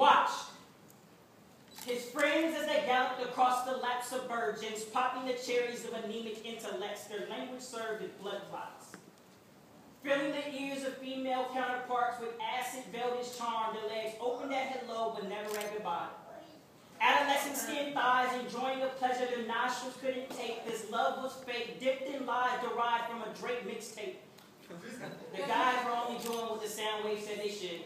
watched his friends as they galloped across the laps of virgins, popping the cherries of anemic intellects, their language served as blood clots. Filling the ears of female counterparts with acid-velvet charm, their legs opened at hello but never at goodbye. Adolescent skin thighs enjoying a pleasure their nostrils couldn't take. This love was fake, dipped in lies derived from a Drake mixtape. The guys were only doing what the sound waves said they should.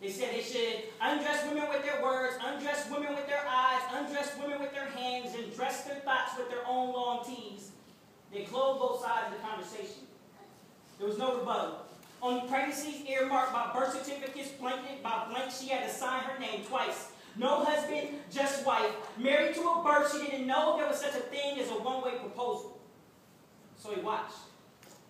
They said they should undress women with their words, undress women with their eyes, undress women with their hands, and dress their thoughts with their own long tees. They closed both sides of the conversation. There was no rebuttal. Only pregnancies earmarked by birth certificates blanketed by blank. She had to sign her name twice. No husband, just wife. Married to a birth, she didn't know there was such a thing as a one-way proposal. So he watched.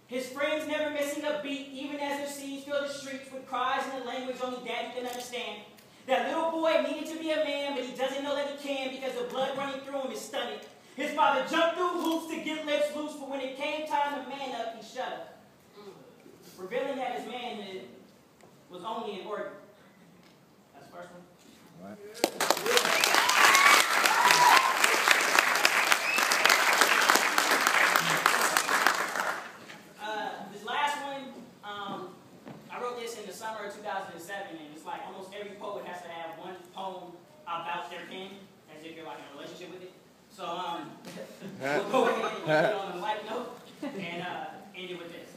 His friends never missing a beat, even as their seeds filled the streets with cries in a language only daddy can understand. That little boy needed to be a man, but he doesn't know that he can because the blood running through him is stunning. His father jumped through hoops to get lips loose, but when it came time to man up, he shut up. Revealing that his manhood was only an organ. That's the first one. What? This last one, I wrote this in the summer of 2007, and it's like almost every poet has to have one poem about their pen, as if you're like in a relationship with it. So we'll go ahead and get on a light note and end it with this.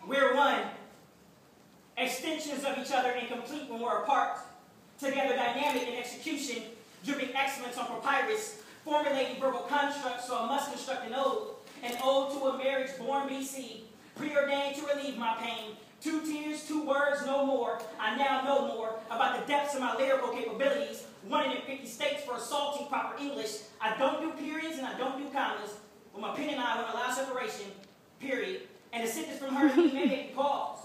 We're one, extensions of each other and complete when we're apart. Together dynamic in execution, dripping excellence on papyrus, formulating verbal constructs, so I must construct an ode to a marriage born BC, preordained to relieve my pain. 2 tears, 2 words, no more. I now know more about the depths of my lyrical capabilities. 1 in 50 states for assaulting proper English. I don't do periods and I don't do commas. With my pen and I won't allow separation, period. And the sentence from her to me may make you pause,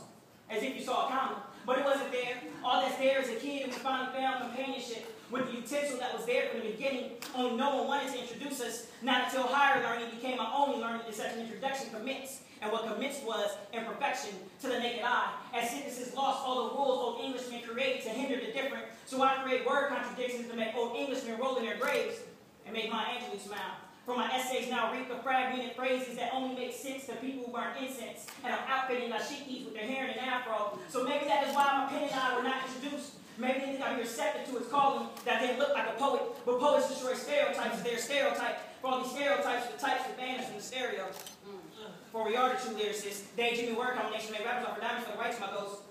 as if you saw a comma. But it wasn't there. All that's there is a kid who finally found companionship with the utensil that was there from the beginning. Only no one wanted to introduce us. Not until higher learning became my only learning that such an introduction commenced. And what commenced was imperfection to the naked eye. As sentences lost all the rules old Englishmen created to hinder the different. So I create word contradictions to make old Englishmen roll in their graves and make my Angela smile. For my essays now reap the fragmented phrases that only make sense to people who burn incense and are outfitting dashikis with their hair in an afro. So maybe that is why my pen and I were not introduced. Maybe they think I'm receptive to its calling, that they look like a poet. But poets destroy stereotypes. They're stereotyped. For all these stereotypes, the types are banished from the stereo. For we are the true lyricists. Daydreaming word combination make rappers offer diamonds for the rights of my ghosts.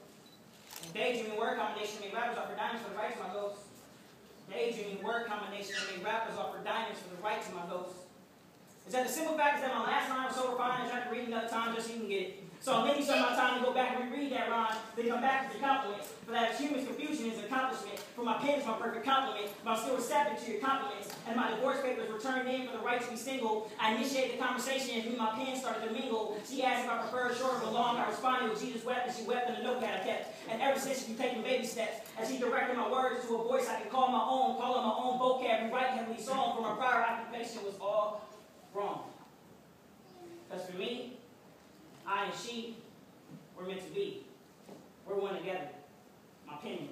Daydreaming word combination make rappers offer diamonds for the rights of my ghosts. Daydreaming word combination make rappers offer diamonds for the rights of my ghosts. Is that the simple fact is that my last line was so refined, I tried to read it another time just so you can get it. So I'm making some of my time to go back and reread that rhyme, then come back with the compliments. For that human confusion is an accomplishment. For my pen is my perfect compliment, but I'm still receptive to your compliments. And my divorce papers were turned in for the right to be single. I initiated the conversation as me and my pen started to mingle. She asked if I preferred short or long. I responded with Jesus wept, and she wept in the notepad I kept. And ever since she's been taking baby steps, as she directed my words to a voice I could call my own, call on my own vocab, and write heavenly song. For my prior occupation was all wrong. Because for me, I and she were meant to be. We're one together. My pen